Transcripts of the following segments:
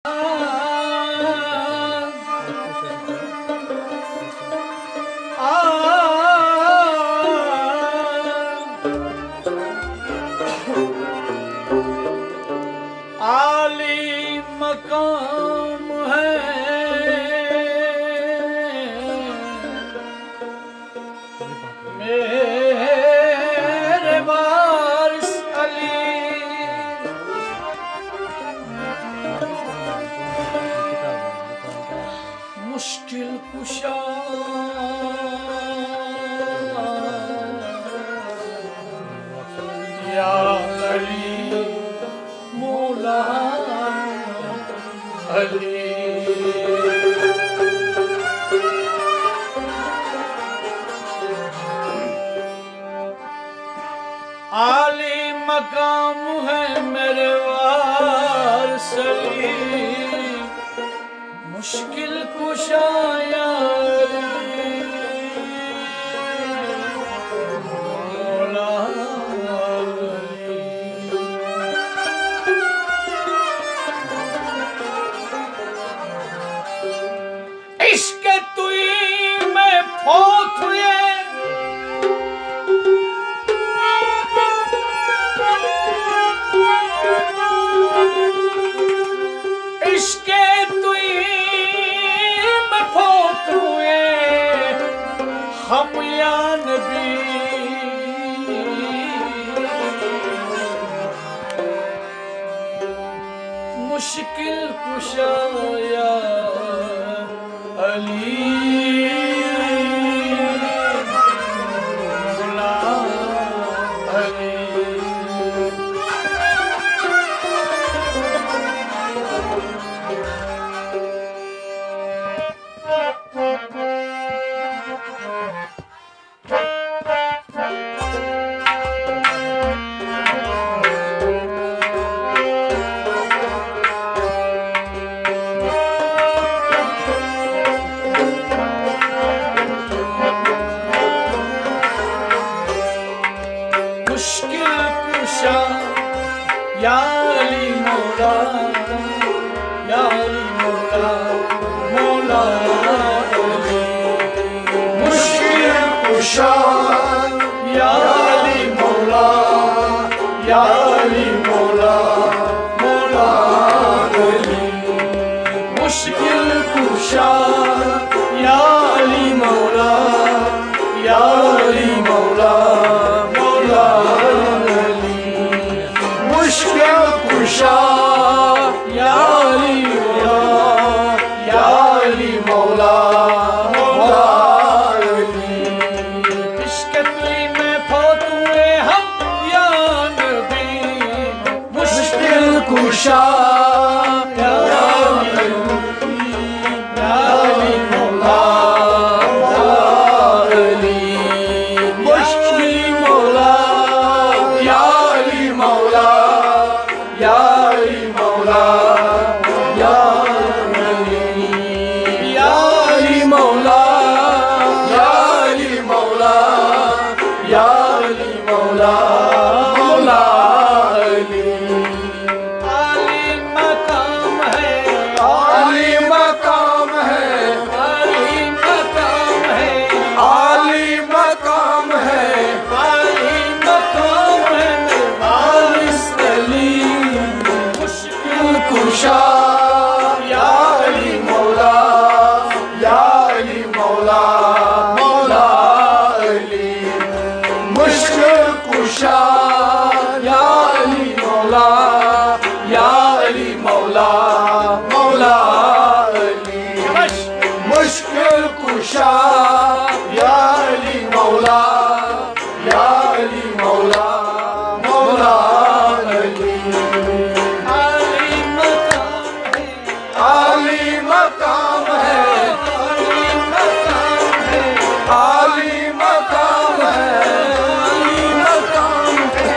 आली मकाम है मेरे वारिस अली, मुश्किल कुशा या अली मौला अली। आली मकाम है मेरे वारिस अली, मुश्किल कुशा या अली मौला अली। इश्क तुई में फोत हुए इश्के तुई में फोत हुए हम या नबी, मुश्किल कुशा या अली मौला अली। मुश्किल कुशा या अली मौला, या अली मौला मौला अली। मुश्किल कुशा या अली मौला, या अली मौला मौला अली। मुश्किल कुशा या अली मौला, या अली मौला मौला अली। मुश्किल कुशा या अली मौला, या अली मौला मौला अली। इश्क तुई में फोत हुए हम या नबी, मुश्किल कुशा या अली मौला मौला अली। मुश्किल मौला या अली मौला, या अली मौला या अली। या अली मौला, या अली मौला, या अली मौला मौला अली। आली मकाम है, आली मकाम है, आली मकाम है, आली मकाम है, आली मकाम है वारिस अली। मुश्किल कुशा या अली मौला, या अली मौला मौला अली। मुश्किल कुशा या अली मौला, या अली मौला मौला अली। मुश्किल कुशा या अली मौला, या अली मौला मौला अली। आली मकाम है, आली मकाम है, आली मकाम है, आली मकाम है,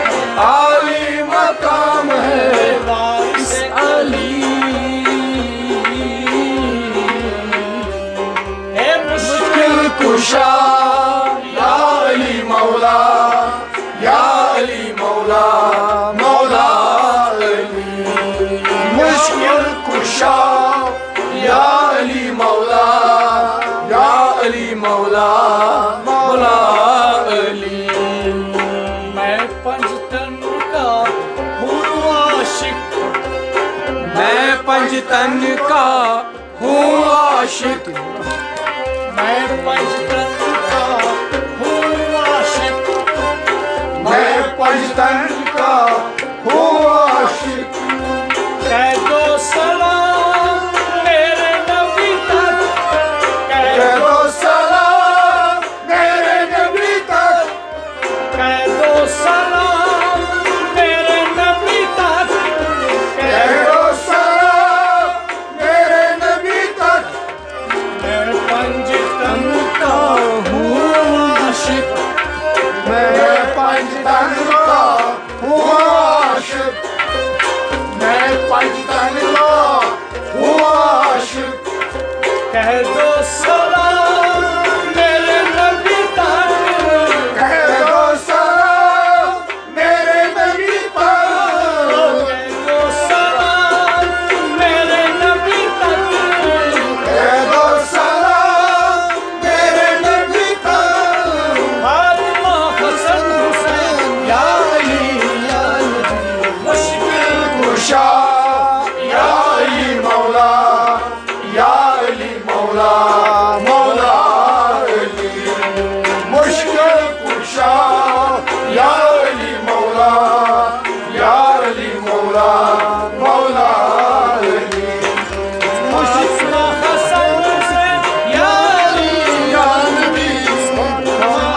आली मकाम है वारिस अली। मुश्किल कुशा या मौला मौला अली। मैं पंचतन का हूँ आशिक, मैं पंचतन का हूँ आशिक, मैं पंचतन का हूँ आशिक, मैं पंचतन का हूँ आशिक। कह दो सलाम मेरे नबी तक, कह दो सलाम मेरे नबी तक, कह दो सलाम मेरे नबी तक, कह दो सलाम मेरे नबी तक। मैं पंचतन का हूँ आशिक, मैं पंचतन का हूँ आशिक, मैं पंचतन का हूँ आशिक। कह दो सलाम मेरे नबी तक, कह दो सलाम मेरे नबी तक, कह दो सलाम मेरे नबी तक, कह दो सलाम मेरे नबी तक। फातिमा हसन हुसैन या अली या अली, मुश्किल कुशा या अली मौला, या अली मौला मौला अली। मुश्किल कुशा या अली मौला, या अली मौला मौला अली। फातिमा हसन हुसैन या अली या नबी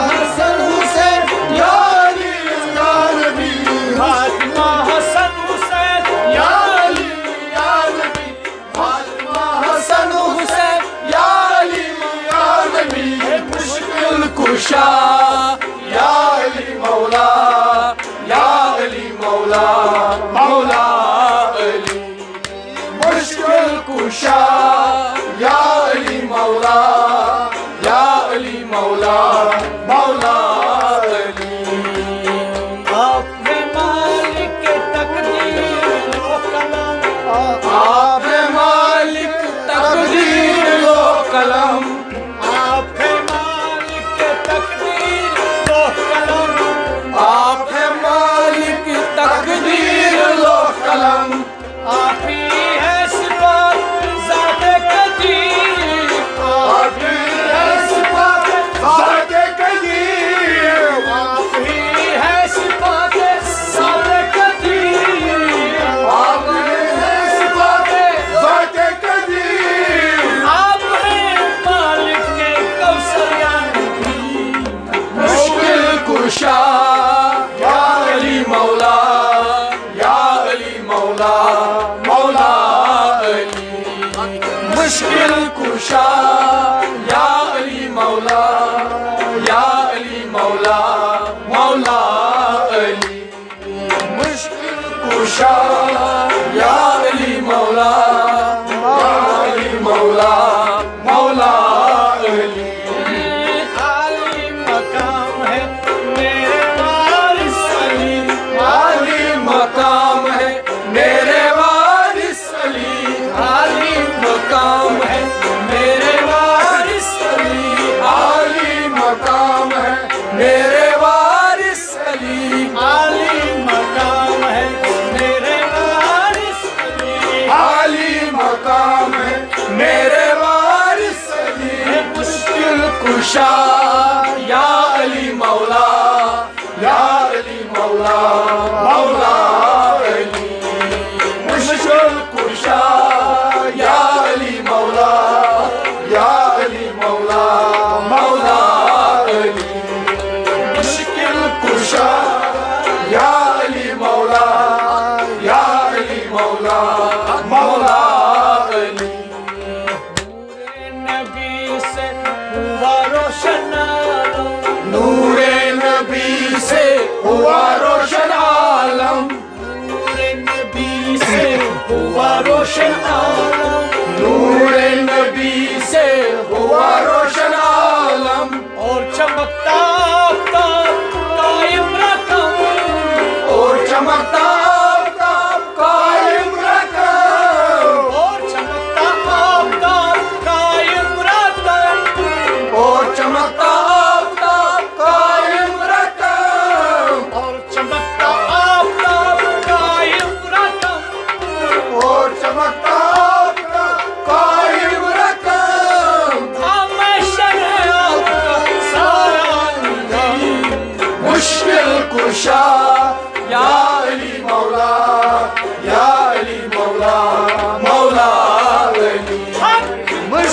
हसन हुसैन, या अली या नबी फातिमा हसन हुसैन या अली या नबी, फातिमा हसन हुसैन या अली या नबी। मुश्किल कुशा या अली मौला, या अली मौला मौला अली। मुश्किल कुशा या अली मौला, या अली मौला मौला अली। आप है मालिक तकदीर व कलम, आप है मालिक तकदीर लो कलम, आप है मालिक तकदीर व कलम, आप है मालिक तकदीर लो कलम। आप ही है सिफात ज़ाते कदीर, आप ही है सिफात ज़ाते कदीर, आप ही है सिफात ज़ाते कदीर, आप ही है सिफात ज़ाते कदीर। आप है मालिक के कौसर या नबी, मुश्किल कुशा या अली मौला, या अली मौला मौला अली। मुश्किल कुशा या अली मौला, या अली मौला मौला अली। मुश्किल कुशा या अली मौला, या अली मौला मौला अली। आली मकाम है मेरे वारिस अली, आली मकाम है मेरे वारिस अली, आली मकाम है मेरे वारिस अली, आली मकाम है मेरे वारिस अली, आली मकाम है मेरे वारिस अली, आली मकाम है मेरे वारिस अली। मुश्किल कुशा या अली मौला, या अली मौला मौला अली। मुश्किल कुशा या अली मौला, या अली मौला मौला अली। मुश्किल कुशा या अली मौला, या अली मौला मौला अली। नूरे नबी से हुआ रोशन आलम, नूरे नबी से हुआ रोशन आलम, नूरे नबी से हुआ रोशन आलम, नूरे नबी से हुआ रोशन आलम। और चमकता आफ्ताब कायम रकम, और चमकता आफ्ताब कायम रकम, और चमकता आफ्ताब कायम रकम, और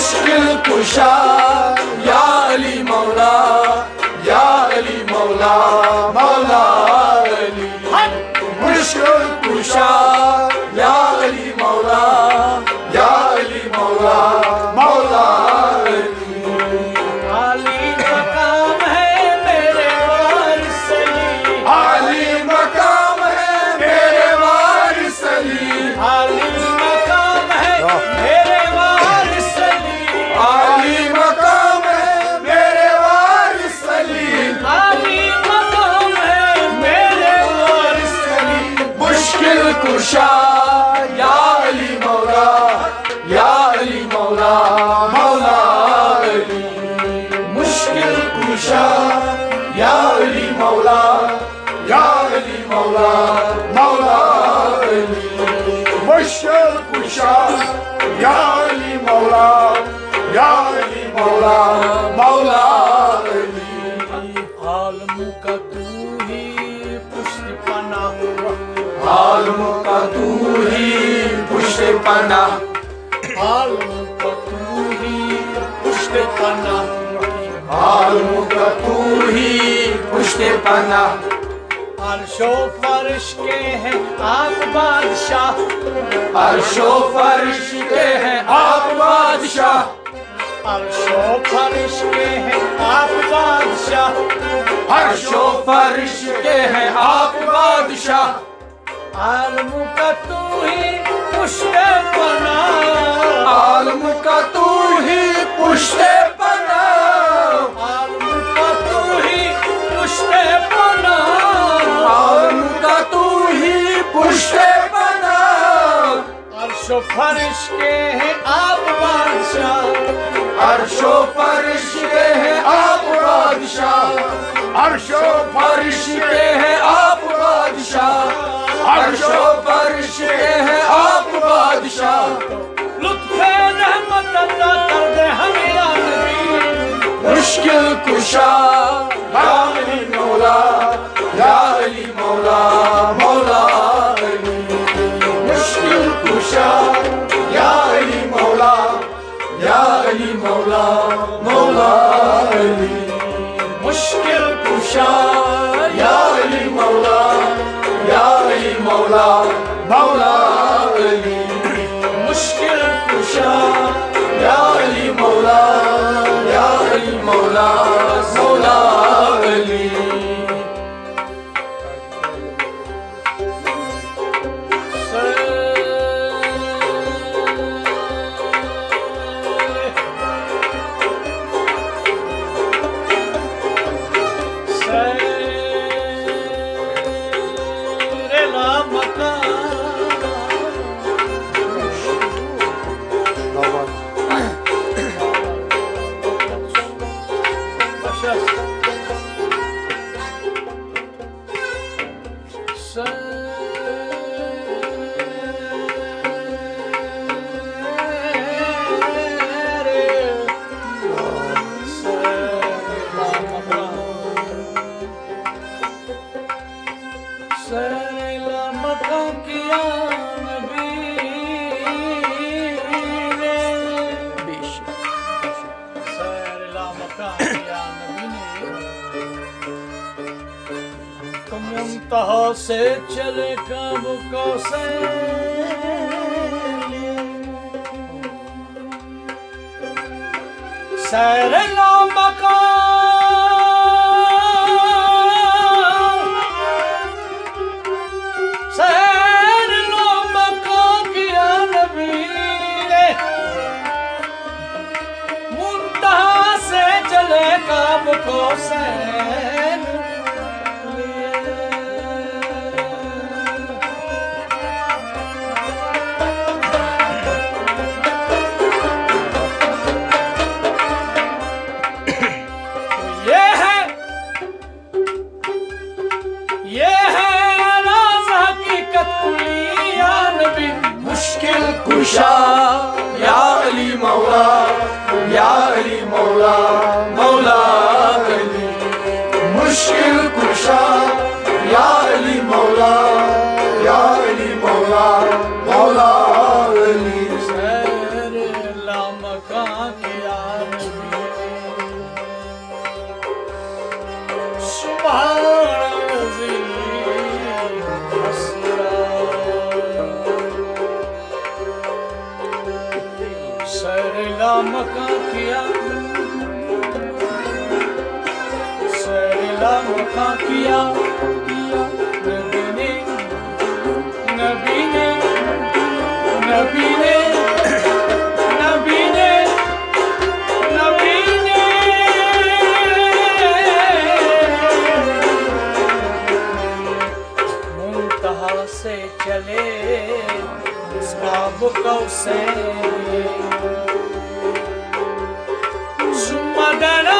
मुश्किल कुशा या अली मौला, या अली मौला, मौला अली। मुश्किल कुशा या अली मौला, या अली मौला, मौला अली। आली मकाम है मेरे वारिस अली, आली मकाम है मेरे वारिस अली, आली मकाम है मेरे वारिस अली, आली मकाम है मेरे वारिस अली, आली मकाम है मेरे वारिस अली। मुश्किल कुशा या अली मौला, या अली मौला, मौला अली। मुश्किल कुशा या अली मौला, या अली मौला, मौला अली। मुश्किल कुशा या अली मौला, या अली मौला, मौला अली। आलम का तू ही पुष्ट पना, आलम का तू ही पुष्ट पना, आलम का तू ही पुष्ट पना, आलम का तू ही पुष्ट पना। अर्शो फर्श के हैं आप बादशाह, अर्शो फर्श के हैं आप बादशाह, अर्शो फर्श के हैं आप बादशाह, अर्शो फर्श के हैं आप बादशाह। आलम का तू ही पुष्ट पना, आलम का तू ही पुष्ट पना, आलम का तू ही पुष्ट पना, आलम का तू ही पुष्ट पना। अर्शो फर्श के हैं आप बादशाह, अर्शो फर्श के हैं आप बादशाह, अर्शो फर्श के हैं आप बादशाह, अर्शो फर्श के हैं आप बादशाह। लुत्फ़े रहमत अता कर दे हमें या नबी। मुश्किल कुशा या अली मौला, या अली मौला, मौला अली। मुश्किल कुशा या अली मौला, या अली मौला, मौला अली। मुश्किल कुशा या अली मौला, या अली मौला, मौला अली। मुश्किल कुशा या अली मौला, या अली मौला, मौला अली। मुंतहा से चले कब को से सैर लामका सैर लामका किया नबी ने। मुंतहा से चले कब को सैर कुशा या अली मौला, या अली मौला, मौला अली। मकां किया नबी सुभान अज़ीम सरला मकां किया सरला मकां किया नबी ने नबी ने नबी ने नबी ने मुंतहा से चले उसका बुकौसे सुमदना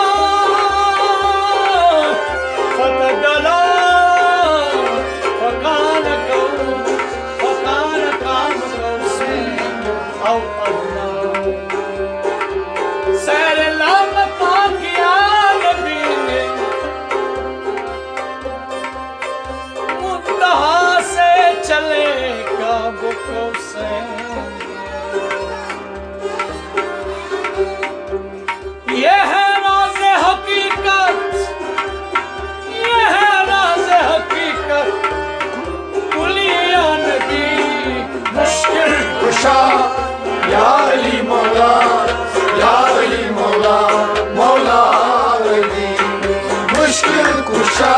फतदला फकान काम कौसे औ अदना सैर लम पाकिया नबी ने मुंतहा से चले काबो कौसे ये है राज़ हकीकत ये है राज़ हकीकत कुलिया नबी मुश्किल कुशा या अली मौला या अली मौला मौला अली मुश्किल कुशा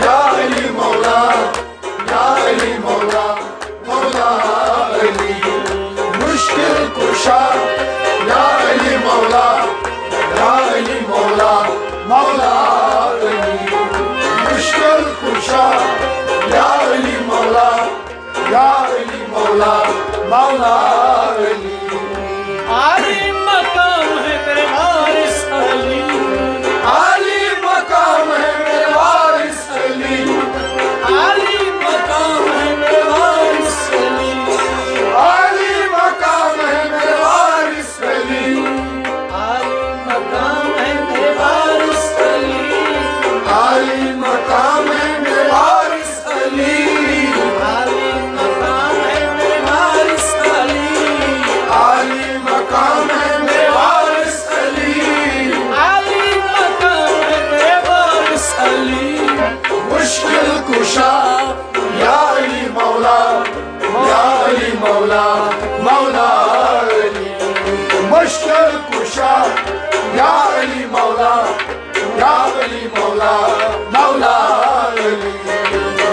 या अली मौला या अली मौला मौला अली मुश्किल कुशा या अली मौला या अली मौला मौला अली मुश्किल कुशा या अली मौला या अली मौला मौला अली आली मकाम है मेरे वारिस अली आली मकाम है मेरे वारिस अली आली मकाम है मेरे वारिस अली आली मकाम है मेरे वारिस अली आली मकाम है मेरे वारिस अली आली मकाम है मेरे वारिस अली आली मकाम है मेरे वारिस अली आली मकाम है मेरे वारिस अली आली मकाम है मेरे वारिस अली मुश्किल कुशा या अली मौला या अली मौला मौला अली मुश्किल कुशा या अली मौला या अली मौला मौला अली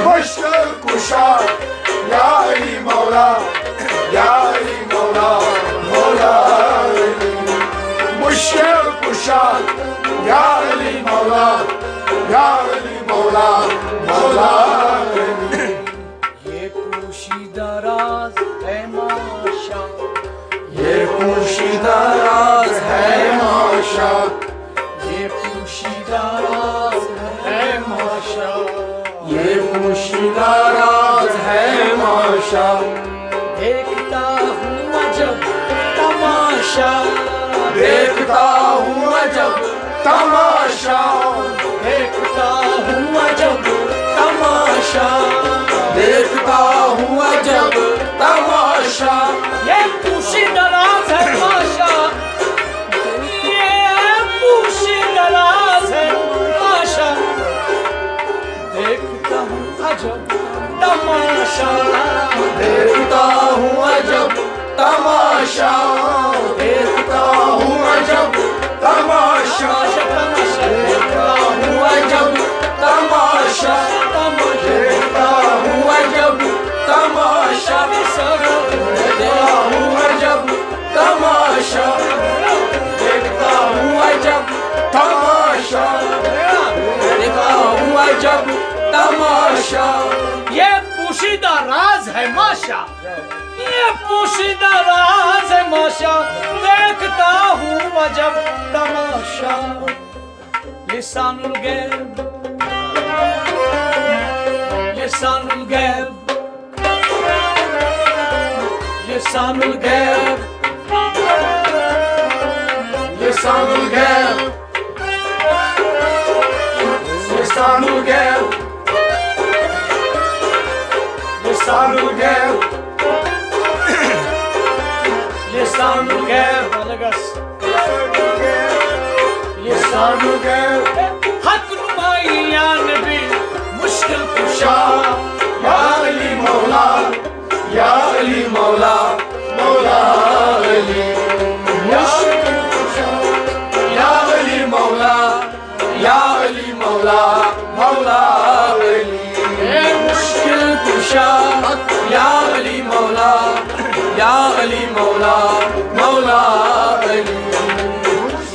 मुश्किल कुशा या अली मौला या अली मौला मौला अली मुश्किल कुशा या अली मौला या अली मौला मौला अली ये पोशीदा राज है माशा ये पोशीदा राज है माशा ये पोशीदा राज है माशा ये पोशीदा राज है माशा देखता हूँ अजब तमाशा देखता हूँ अजब तमाशा देखता हूँ अजब तमाशा देखता हूँ अजब तमाशा ये पोशीदा राज है माशा ये पोशीदा राज है माशा देखता हूँ अजब तमाशा देखता हूँ अजब तमाशा देखता हूँ अजब तमाशा देखता हूँ अजब तमाशा देखता हूँ अजब तमाशा देखता हूँ अजब तमाशा देखता हूँ अजब तमाशा देखता हूँ अजब तमाशा ये पोशीदा राज है माशा ये पोशीदा राज है माशा देखता हूँ अजब तमाशा लिसानुल गैब लिसानुल गैब लिसानुल गैब लिसानुल गैब लिसानुल गैब लिसानुल गैब lisanul gel, Balgas. lisanul gel. Hak numayya Nebi, mushkil kusha. Ya Ali Mevla, Ya Ali Mevla, Mevla Ali. Ya Ali Mevla, Ya Ali Mevla, Mevla Ali. Müşkil kuşa, Ya Ali Mevla, Ya Ali Mevla, Mevla Ali.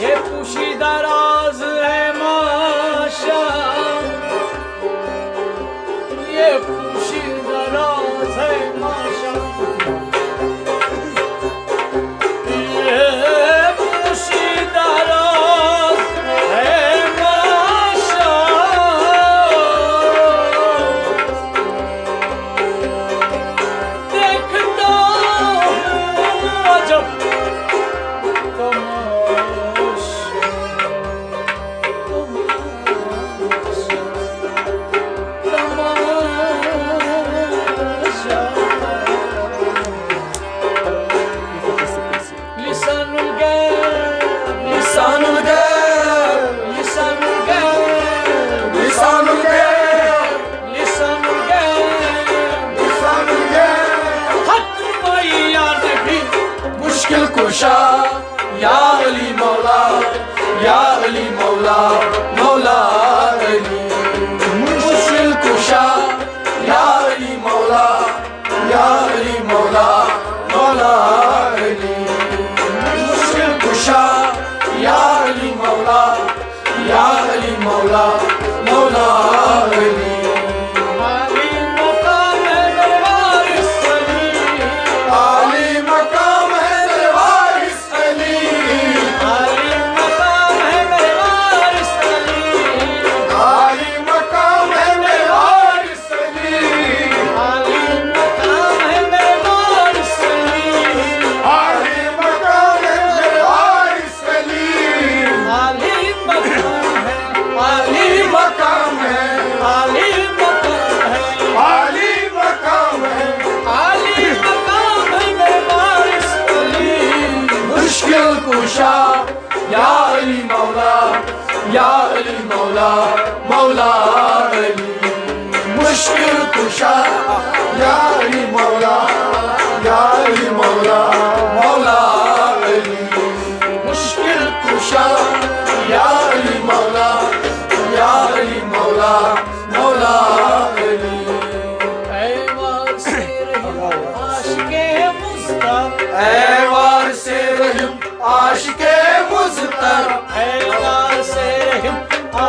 ये पोशीदा राज है माशा, ये पोशीदा राज है माशा, ये पोशीदा राज है माशा। देखता हूँ अजब Lisanul gel, Lisanul gel, lisanul gel, lisanul gel, lisanul gel. lisanul gel. Hak numayya Nebi, Müşkil kuşa, Ya Ali Mevla, Ya Ali Mevla, Mevla Ali. Müşkil kuşa, Ya Ali Mevla, Ya Ali Mevla, Mevla Ali. Müşkil kuşa, Ya Ali Mevla, Ya Ali Mevla, Mevla Ali. Ali makam hai mere varis Ali, Ali makam hai mere varis Ali. Ali makam hai mere varis Ali, Ali makam hai mere varis Ali. Ali makam hai mere varis Ali, Ali makam hai mere varis Ali. Ali makam hai, Ali makam hai, Ali makam hai, Ali makam hai. Ali makam hai mere varis Ali. Müşkil kuşa, Ya Ali Mevla, Ya Ali Mevla, Mevla Ali. Müşkil kuşa, Ya Ali Mevla, Ya Ali Mevla, Mevla Ali. Müşkil kuşa, Ya Ali Mevla, Ya Ali Mevla, Mevla Ali. Ey varisi Rahim, aşık-e Mustafa. Ey varisi Rahim, aşık-e Muztar. Ey varisi Rahim,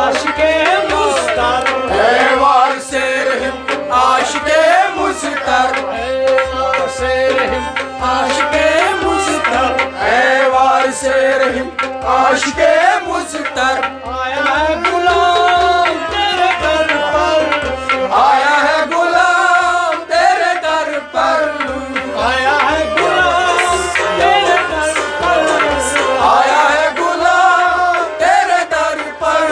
aşık-e Mustafa. Ey varisi Rahim, aşık-e Muztar. Ey varisi Rahim, aşık-e Mustafa. Ey varisi Rahim, aşık-e Muztar. आया है गुलाम तेरे दर पर, आया है गुलाम तेरे दर पर. आया है गुलाम तेरे दर पर। आया है गुलाम तेरे दर पर.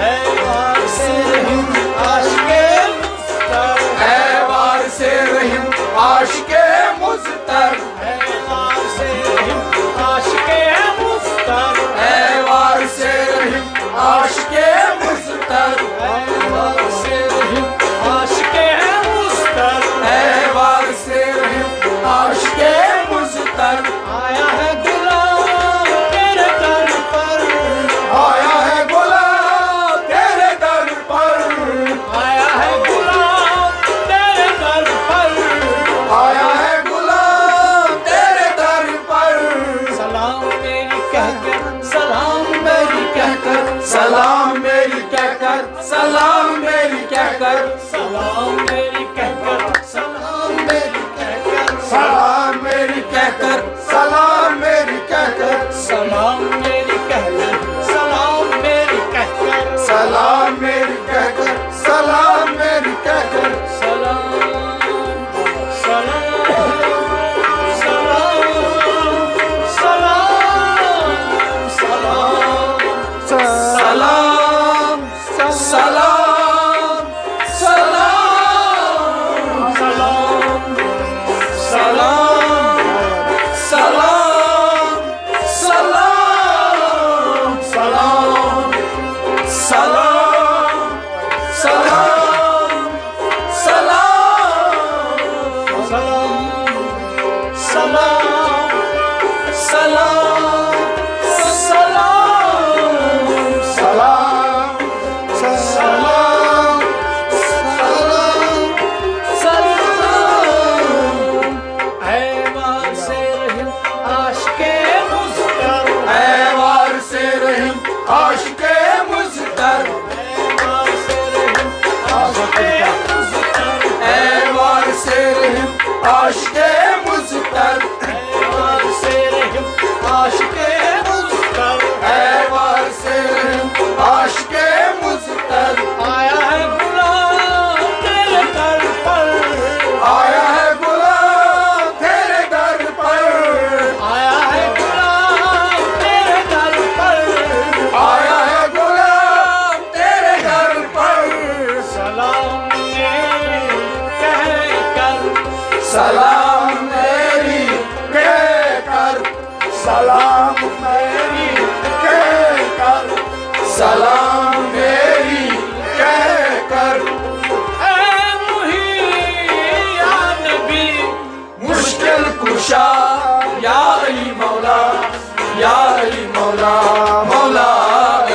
है वारिसे रहीम आशिके मुस्तर, है वारिसे रहीम आशिके मुज़्तर. है वारिसे रहीम आशिके मुस्तर, है वारिसे रहीम आशिके मुज़्तर ऐ वारिसे रहम आशिके मुज़्तर ऐ वारिसे रहम आशिके मुज़्तर आया है गुलाम तेरे दर पर, आया है गुलाम तेरे दर पर, आया है गुलाम तेरे दर पर, आया है गुलाम तेरे दर पर। सलाम मेरी कह कर, सलाम मेरी कह कर, सलाम मेरी कह कर, सलाम मेरी कह कर। ऐ मुहिया नबी मुश्किल कुशा या अली मौला, या अली मौला, मौला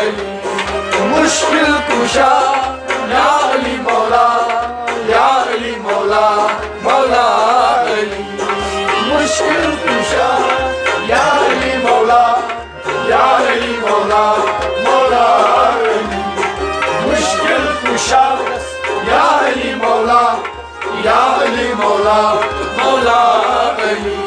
अली। मुश्किल कुशा या अली मौला, या अली मौला, मौला अली। मुश्किल कुशा या अली मौला, या अली मौला, मौला अली। मुश्किल कुशा या अली मौला, या अली मौला, मौला अली।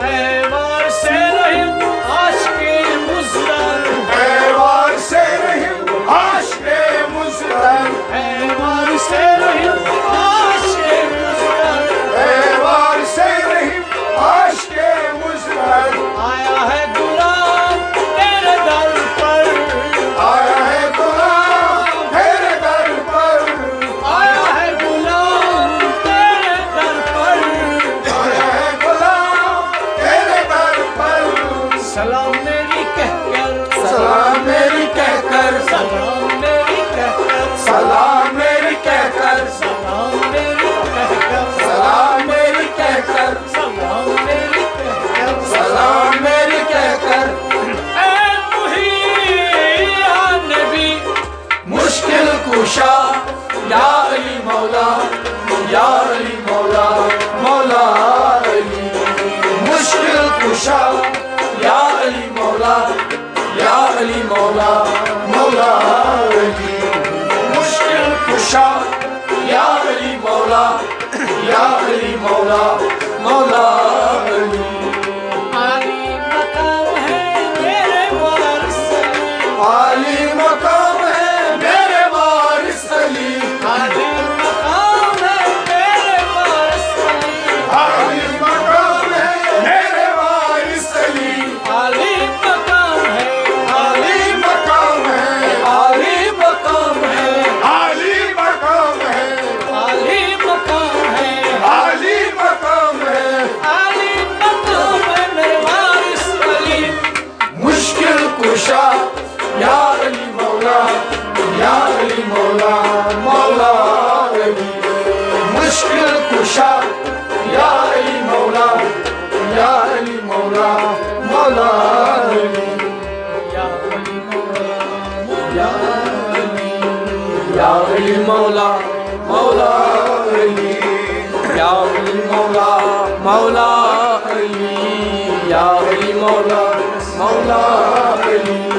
ऐ वारिसे रहम आशिके मुज़्तर, ऐ वारिसे रहम आशिके मुज़्तर, ऐ वारिसे रहम आशिके मुज़्तर, ऐ वारिसे रहम आशिके मुज़्तर। आया है गुलाम तेरे दर पर, आया है गुलाम तेरे दर पर, आया है गुलाम तेरे दर पर। आया है गुलाम तेरे दर पर। सलाम मेरी कहकर, सलाम मेरी कहकर, सलाम मेरी कहकर, सलाम मेरी कहकर, सलाम मेरी कहकर, सलाम मेरी कहकर, सलाम मेरी कहकर, सलाम मेरी कहकर। ऐ मुहिया नबी मुश्किल कुशा या अली मौला, या अली मौला, मौला अली। मुश्किल कुशा या अली मौला, या अली मौला, मौला अली। मुश्किल कुशा या अली मौला, या अली मौला, मौला अली। आली मकाम है मेरे वारिस अली, आली मकाम है मेरे वारिस अली, आली मकाम है मेरे वारिस अली, आली मकाम है मेरे वारिस अली। आली मकाम है, आली मकाम है, आली मकाम है, आली मकाम है, आली मकाम है, आली मकाम है। आली मकाम है मेरे वारिस अली। मुश्किल कुशा या अली मौला, या अली मौला, मौला अली। मुश्किल कुशा या अली मौला, या अली मौला, मौला अली। या अली मौला, या अली, या अली मौला, मौला अली। या अली मौला, मौला अली। या अली मौला, मौला अली।